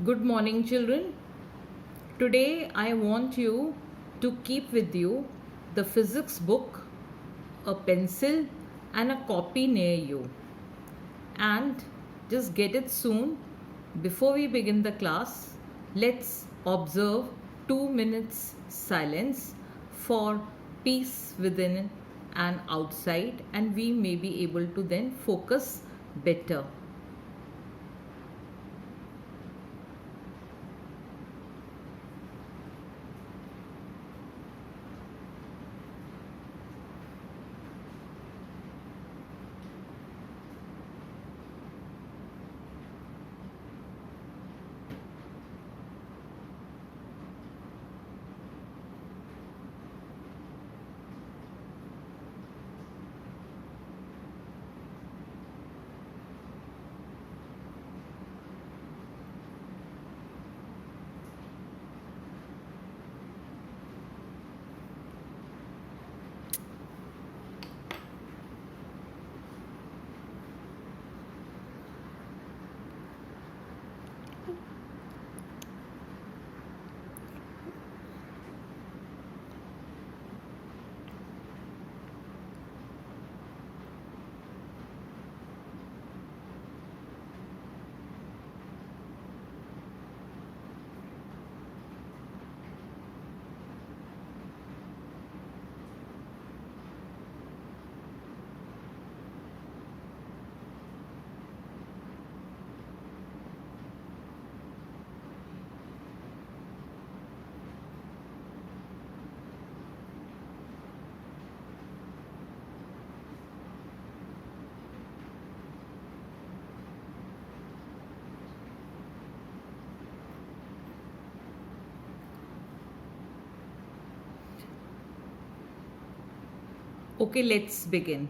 Good morning, children. Today I want you to keep with you the physics book, a pencil, and a copy near you. And just get it soon. Before we begin the class, let's observe 2 minutes silence for peace within and outside, and we may be able to then focus better. Okay, let's begin.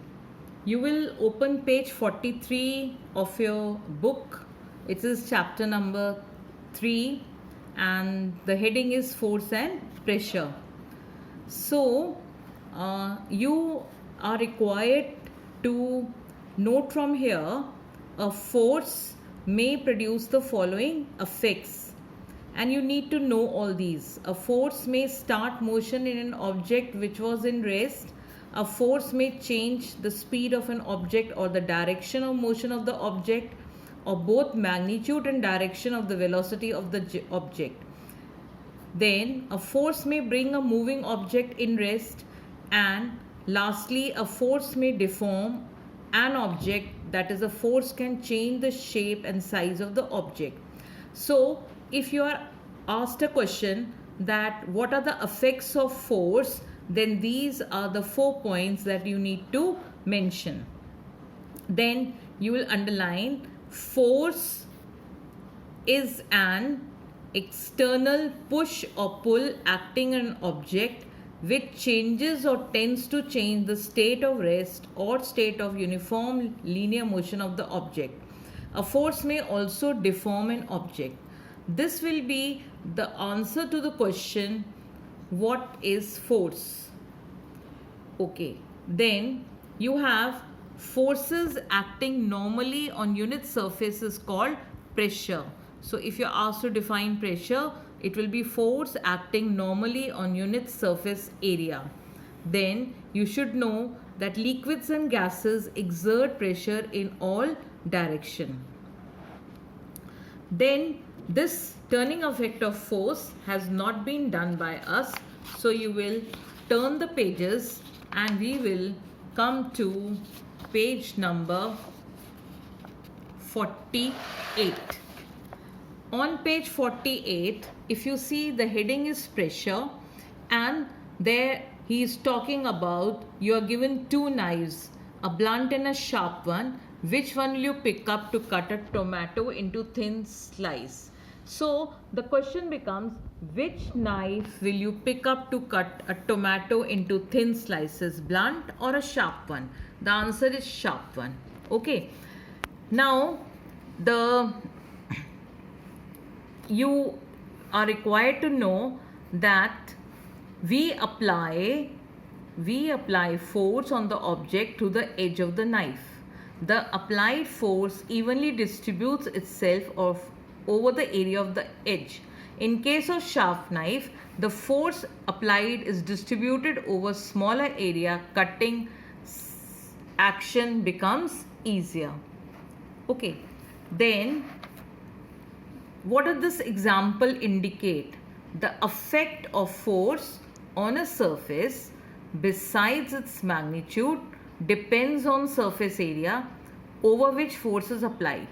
You will open page 43 of your book. It is chapter number 3 and the heading is force and pressure. So, you are required to note from here a force may produce the following effects, and you need to know all these. A force may start motion in an object which was in rest. A force may change the speed of an object or the direction of motion of the object, or both magnitude and direction of the velocity of the object. Then a force may bring a moving object in rest, and lastly a force may deform an object, that is, a force can change the shape and size of the object. So if you are asked a question that what are the effects of force, then these are the 4 points that you need to mention. Then you will underline force is an external push or pull acting on an object which changes or tends to change the state of rest or state of uniform linear motion of the object. A force may also deform an object. This will be the answer to the question, what is force? Okay, then you have forces acting normally on unit surface is called pressure. So if you're asked to define pressure, it will be force acting normally on unit surface area. Then you should know that liquids and gases exert pressure in all direction. Then this turning effect of force has not been done by us. So you will turn the pages and we will come to page number 48. On page 48, if you see, the heading is pressure, and there he is talking about you are given 2 knives, a blunt and a sharp one. Which one will you pick up to cut a tomato into thin slice? So the question becomes, which knife will you pick up to cut a tomato into thin slices, blunt or a sharp one? The answer is sharp one. Okay. Now you are required to know that we apply force on the object to the edge of the knife. The applied force evenly distributes itself over the area of the edge. In case of sharp knife, the force applied is distributed over smaller area, cutting action becomes easier. Okay, then what does this example indicate? The effect of force on a surface besides its magnitude depends on surface area over which force is applied.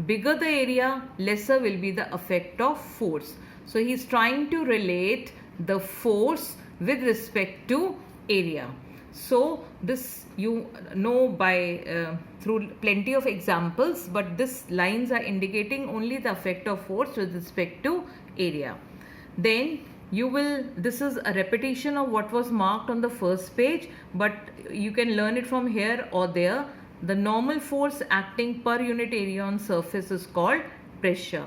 Bigger the area, lesser will be the effect of force. So he is trying to relate the force with respect to area. So this you know by through plenty of examples, but this lines are indicating only the effect of force with respect to area. Then you will, this is a repetition of what was marked on the first page, but you can learn it from here or there. The normal force acting per unit area on surface is called pressure.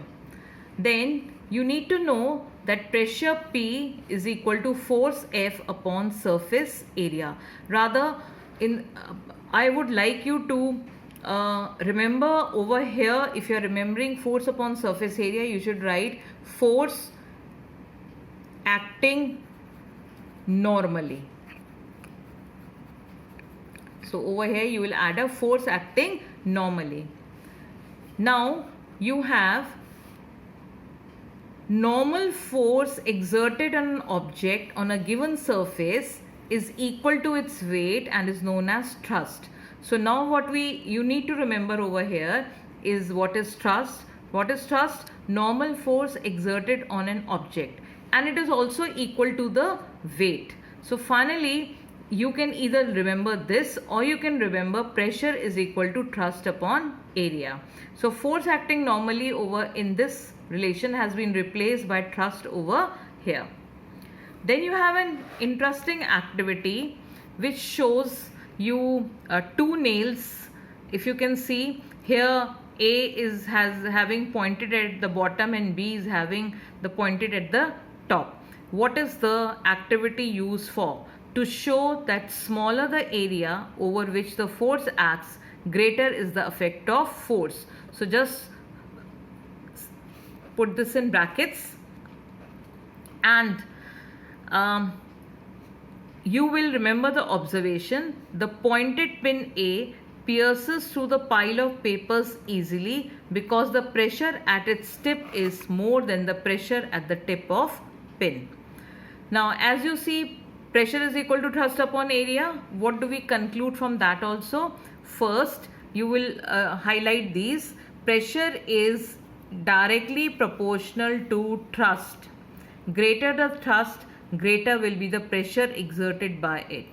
Then you need to know that pressure P is equal to force F upon surface area. Rather, I would like you to remember over here, if you are remembering force upon surface area, you should write force acting normally. So over here you will add a force acting normally. Now you have normal force exerted on an object on a given surface is equal to its weight and is known as thrust. So now what you need to remember over here is what is thrust. What is thrust? Normal force exerted on an object, and it is also equal to the weight. So finally you can either remember this or you can remember pressure is equal to thrust upon area. So force acting normally over in this relation has been replaced by thrust over here. Then you have an interesting activity which shows you two nails. If you can see here, A is having pointed at the bottom and B is having the pointed at the top. What is the activity used for? To show that smaller the area over which the force acts, greater is the effect of force. So just put this in brackets, and you will remember the observation. The pointed pin A pierces through the pile of papers easily because the pressure at its tip is more than the pressure at the tip of pin. Now as you see, pressure is equal to thrust upon area. What do we conclude from that also? First, you will highlight these. Pressure is directly proportional to thrust. Greater the thrust, greater will be the pressure exerted by it.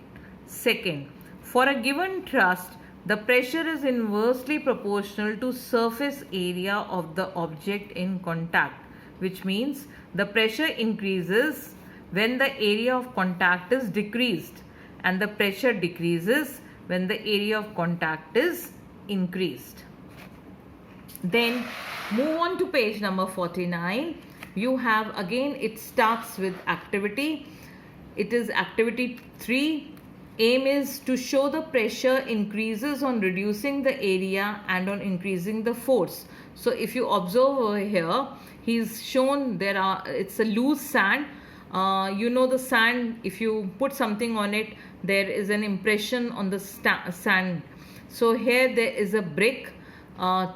Second, for a given thrust, the pressure is inversely proportional to surface area of the object in contact, which means the pressure increases when the area of contact is decreased, and the pressure decreases when the area of contact is increased. Then move on to page number 49. You have again, it starts with activity. It is activity 3. Aim is to show the pressure increases on reducing the area and on increasing the force. So if you observe over here, he's shown it's a loose sand. You know the sand, if you put something on it, there is an impression on the sand. So here there is a brick,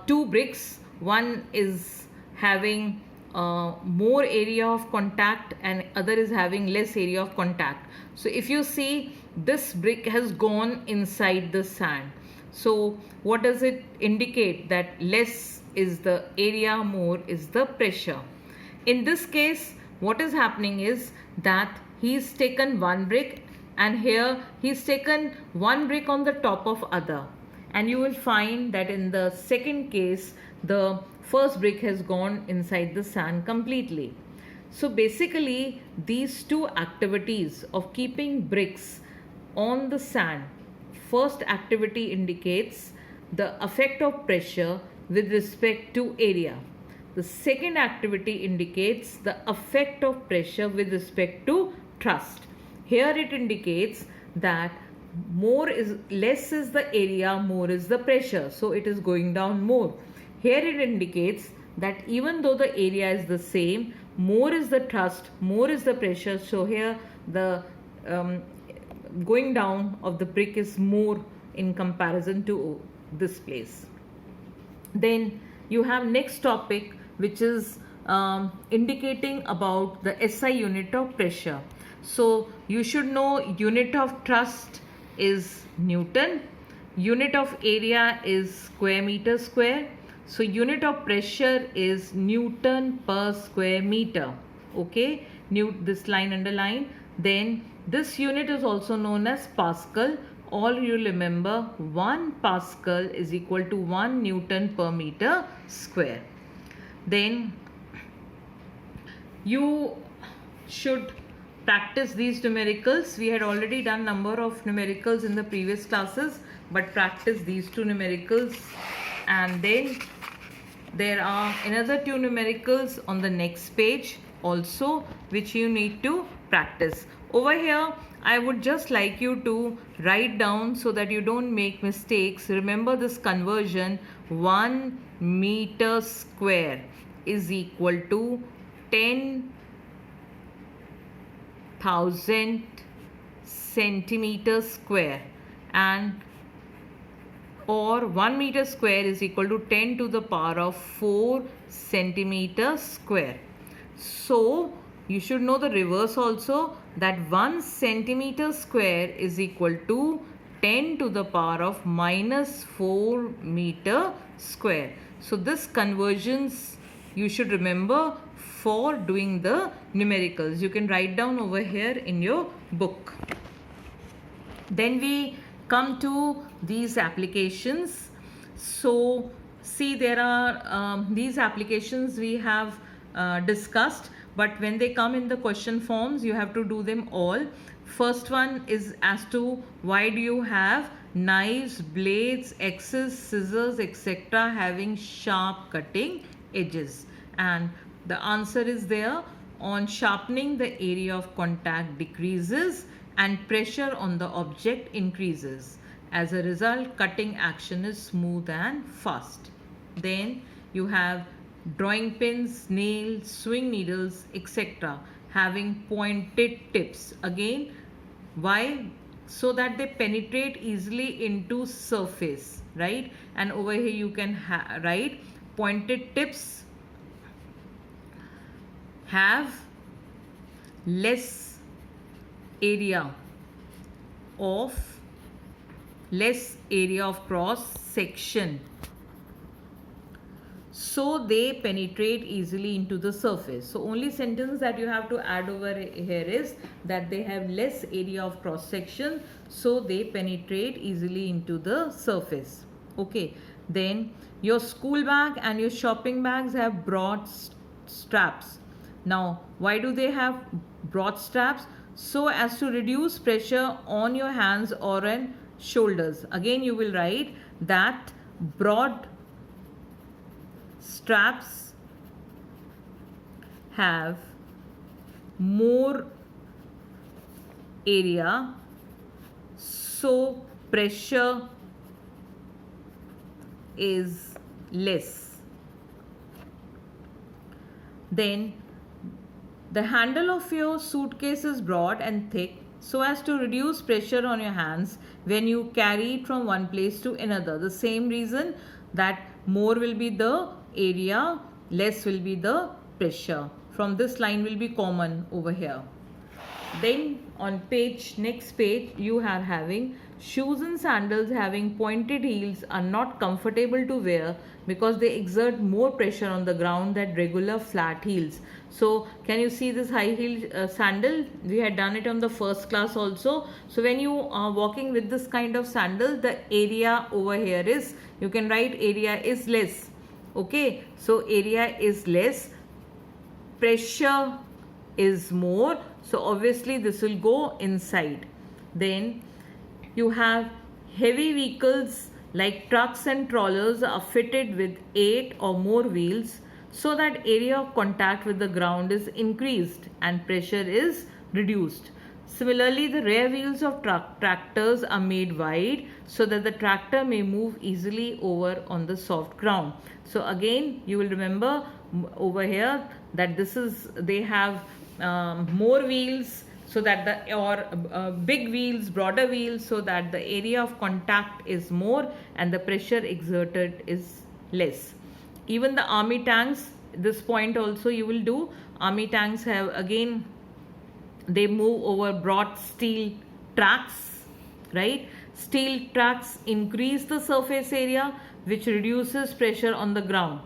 two bricks. One is having more area of contact and other is having less area of contact. So if you see, this brick has gone inside the sand. So what does it indicate? That less is the area, more is the pressure. In this case, what is happening is that he's taken one brick, and here he's taken one brick on the top of other, and you will find that in the second case the first brick has gone inside the sand completely. So basically these two activities of keeping bricks on the sand, first activity indicates the effect of pressure with respect to area. The second activity indicates the effect of pressure with respect to thrust. Here it indicates that less is the area, more is the pressure. So it is going down more. Here it indicates that even though the area is the same, more is the thrust, more is the pressure. So here the going down of the brick is more in comparison to this place. Then you have next topic, which is indicating about the SI unit of pressure. So you should know unit of thrust is Newton, unit of area is square meter square. So unit of pressure is Newton per square meter. Okay, this line underline. Then this unit is also known as Pascal. All you remember, 1 Pascal is equal to 1 Newton per meter square. Then you should practice these numericals. We had already done number of numericals in the previous classes, but practice these two numericals, and then there are another two numericals on the next page also, which you need to practice. Over here I would just like you to write down so that you don't make mistakes. Remember this conversion: 1 meter square is equal to 10,000 centimeters square, and or 1 meter square is equal to 10 to the power of 4 centimeters square. So you should know the reverse also, that 1 centimeter square is equal to 10 to the power of minus 4 meter square. So this conversions you should remember for doing the numericals. You can write down over here in your book. Then we come to these applications. So see, there are these applications we have discussed, but when they come in the question forms, you have to do them all. First one is as to why do you have knives, blades, axes, scissors, etc. having sharp cutting edges? And the answer is there: on sharpening, the area of contact decreases and pressure on the object increases. As a result, cutting action is smooth and fast. Then you have drawing pins, nails, sewing needles, etc. having pointed tips. Again, why? So that they penetrate easily into surface, right? And over here you can write pointed tips have less area of cross section, so they penetrate easily into the surface. So only sentence that you have to add over here is that they have less area of cross section, so they penetrate easily into the surface. Okay, then your school bag and your shopping bags have broad straps. Now why do they have broad straps? So as to reduce pressure on your hands or on shoulders. Again you will write that broad straps have more area, so pressure is less. Then the handle of your suitcase is broad and thick, so as to reduce pressure on your hands when you carry it from one place to another. The same reason, that more will be the area, less will be the pressure. From this line will be common over here. Then on next page you are having shoes and sandals having pointed heels are not comfortable to wear because they exert more pressure on the ground than regular flat heels. So can you see this high heel sandal? We had done it on the first class also. So when you are walking with this kind of sandal, the area over here is, you can write area is less. Okay, so area is less, pressure is more, so obviously this will go inside. Then you have heavy vehicles like trucks and trawlers are fitted with 8 or more wheels, so that area of contact with the ground is increased and pressure is reduced. Similarly, the rear wheels of tractors are made wide so that the tractor may move easily over on the soft ground. So again, you will remember over here that they have more wheels so that big wheels, broader wheels, so that the area of contact is more and the pressure exerted is less. Even the army tanks, this point also you will do. Army tanks have, again, they move over broad steel tracks, right? Steel tracks increase the surface area, which reduces pressure on the ground.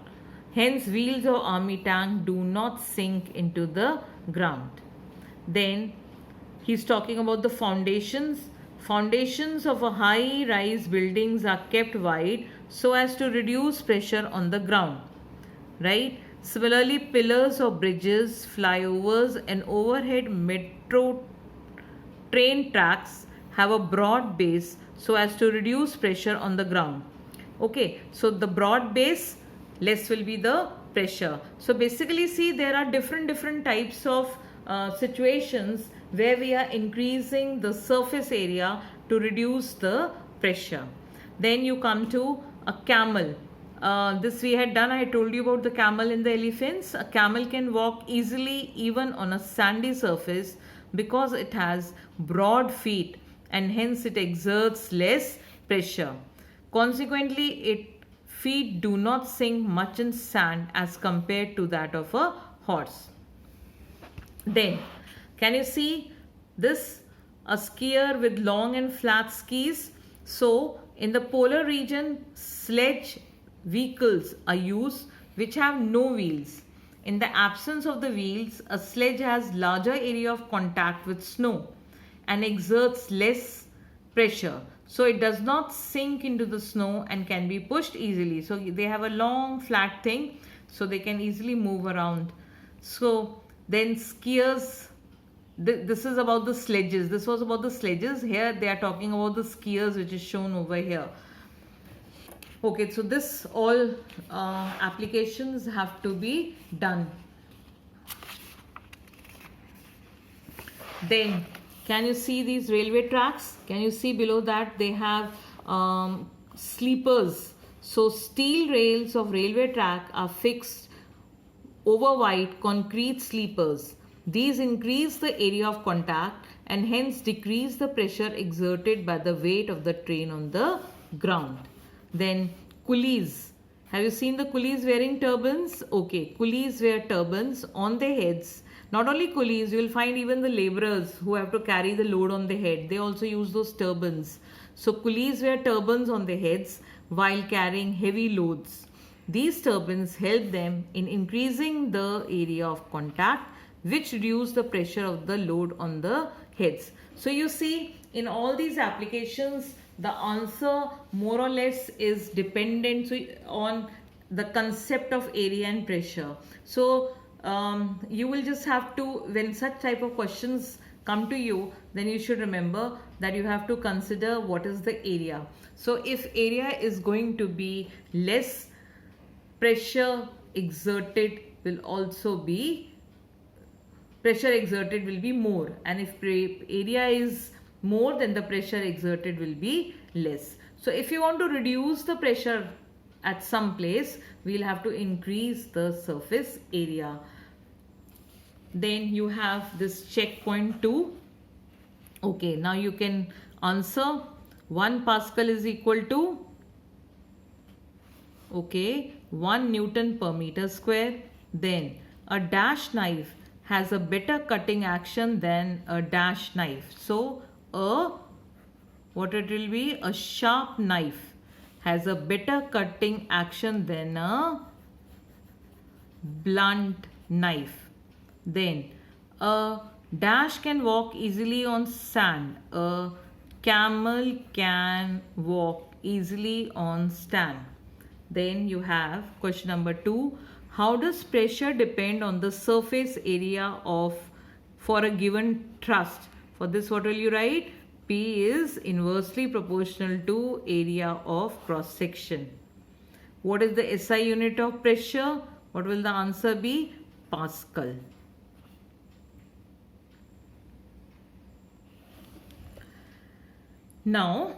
Hence, wheels of army tank do not sink into the ground. Then he's talking about the foundations. Foundations of a high-rise buildings are kept wide so as to reduce pressure on the ground, right? Similarly, pillars of bridges, flyovers, and overhead metro train tracks have a broad base so as to reduce pressure on the ground. Okay, so the broad base, less will be the pressure. So basically, see, there are different types of situations where we are increasing the surface area to reduce the pressure. Then you come to a camel. This we had done. I told you about the camel and the elephants. A camel can walk easily even on a sandy surface because it has broad feet and hence it exerts less pressure. Consequently, its feet do not sink much in sand as compared to that of a horse. Then, can you see this? A skier with long and flat skis. So, in the polar region, sledge vehicles are used which have no wheels. In the absence of the wheels, a sledge has larger area of contact with snow and exerts less pressure. So it does not sink into the snow and can be pushed easily. So they have a long flat thing so they can easily move around. So then skiers, this is about the sledges. This was about the sledges. Here they are talking about the skiers, which is shown over here. Okay, so this all applications have to be done. Then, can you see these railway tracks? Can you see below that they have sleepers? So steel rails of railway track are fixed over white concrete sleepers. These increase the area of contact and hence decrease the pressure exerted by the weight of the train on the ground. Then coolies. Have you seen the coolies wearing turbans? Okay, coolies wear turbans on their heads. Not only coolies, you will find even the laborers who have to carry the load on their head. They also use those turbans. So coolies wear turbans on their heads while carrying heavy loads. These turbans help them in increasing the area of contact, which reduce the pressure of the load on the heads. So you see, in all these applications, the answer more or less is dependent on the concept of area and pressure. So you will just have to, when such type of questions come to you, then you should remember that you have to consider what is the area. So if area is going to be less, pressure exerted will be more, and if area is more, then the pressure exerted will be less. So if you want to reduce the pressure at some place, we'll have to increase the surface area. Then you have this checkpoint 2. Okay, now you can answer. 1 Pascal is equal to, okay, 1 Newton per meter square. Then a dash knife has a better cutting action than a dash knife. So what it will be? A sharp knife has a better cutting action than a blunt knife. Then a dash can walk easily on sand. A camel can walk easily on sand. Then you have question number 2. How does pressure depend on the surface area for a given thrust? For this, what will you write? P is inversely proportional to area of cross section. What is the SI unit of pressure? What will the answer be? Pascal. Now,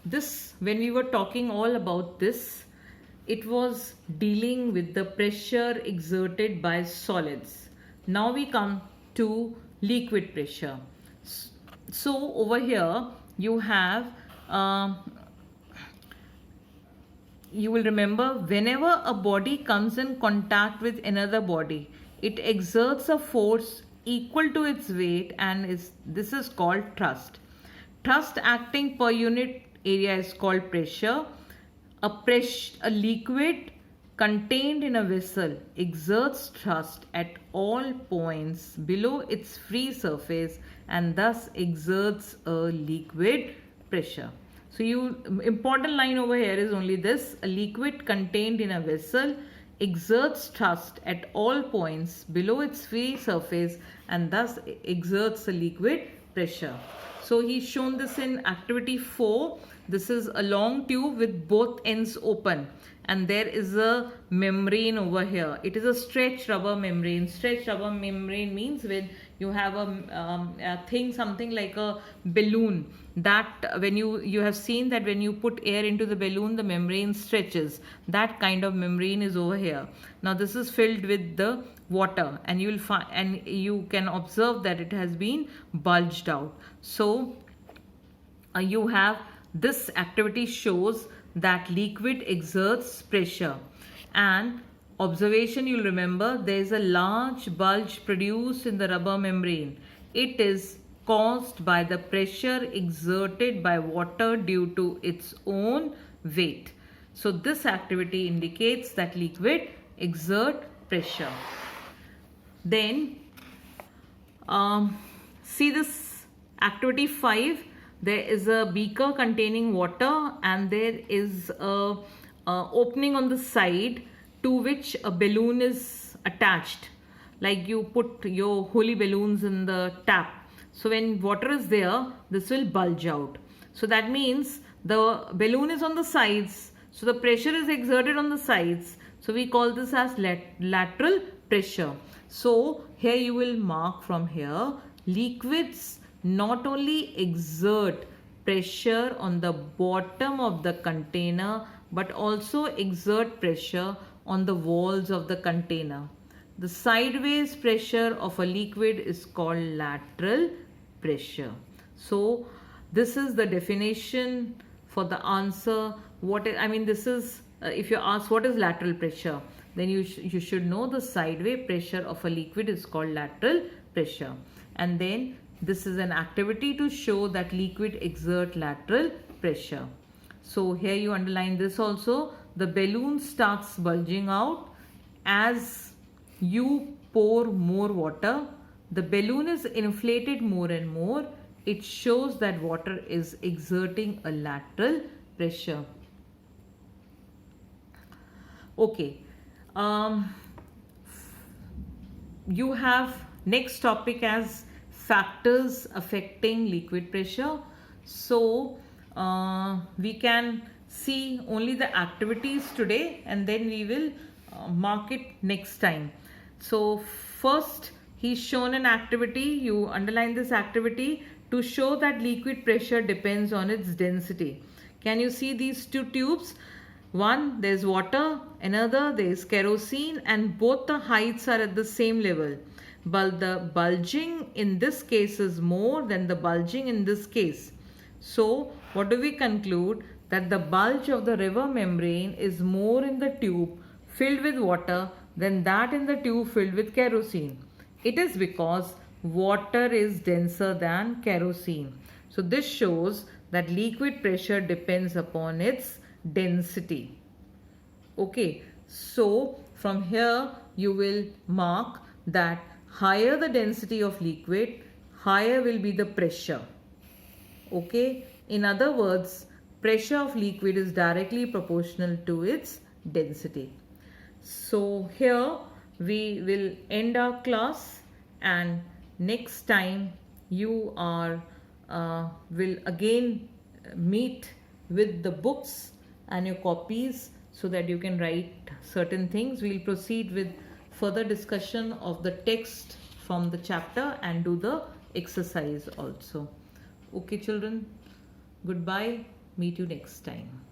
this, when we were talking all about this, it was dealing with the pressure exerted by solids. Now we come to liquid pressure. So over here you have, you will remember, whenever a body comes in contact with another body, it exerts a force equal to its weight, and this is called thrust. Thrust acting per unit area is called pressure. A liquid contained in a vessel exerts thrust at all points below its free surface and thus exerts a liquid pressure. So important line over here is only this: a liquid contained in a vessel exerts thrust at all points below its free surface and thus exerts a liquid pressure. So he's shown this in activity 4. This is a long tube with both ends open, and there is a membrane over here. It is a stretched rubber membrane. Stretched rubber membrane means when you have a thing, something like a balloon, that when you have seen that when you put air into the balloon, the membrane stretches. That kind of membrane is over here. Now this is filled with the water, and you will find, and you can observe that it has been bulged out. So you have, this activity shows that liquid exerts pressure, and observation, you'll remember, there is a large bulge produced in the rubber membrane. It is caused by the pressure exerted by water due to its own weight. So this activity indicates that liquid exert pressure. Then see this activity 5. There is a beaker containing water, and there is a opening on the side to which a balloon is attached, like you put your holy balloons in the tap. So when water is there, this will bulge out. So that means the balloon is on the sides, so the pressure is exerted on the sides. So we call this as lateral pressure. So here you will mark from here, liquids not only exert pressure on the bottom of the container but also exert pressure on the walls of the container. The sideways pressure of a liquid is called lateral pressure. So this is the definition for the answer. This is if you ask what is lateral pressure, then you should know the sideway pressure of a liquid is called lateral pressure. And then this is an activity to show that liquid exert lateral pressure. So here you underline this also. The balloon starts bulging out as you pour more water. The balloon is inflated more and more. It shows that water is exerting a lateral pressure. Okay. You have next topic as factors affecting liquid pressure. So we can see only the activities today, and then we will mark it next time. So first, he's shown an activity. You underline this activity to show that liquid pressure depends on its density. Can you see these two tubes? One, there's water, another there's kerosene, and both the heights are at the same level. But the bulging in this case is more than the bulging in this case. So what do we conclude? That the bulge of the river membrane is more in the tube filled with water than that in the tube filled with kerosene. It is because water is denser than kerosene. So this shows that liquid pressure depends upon its density. Okay, so from here you will mark that higher the density of liquid, higher will be the pressure. Okay, in other words, pressure of liquid is directly proportional to its density. So here we will end our class, and next time you will again meet with the books and your copies so that you can write certain things. We'll proceed with further discussion of the text from the chapter and do the exercise also. Okay children, Goodbye. Meet you next time.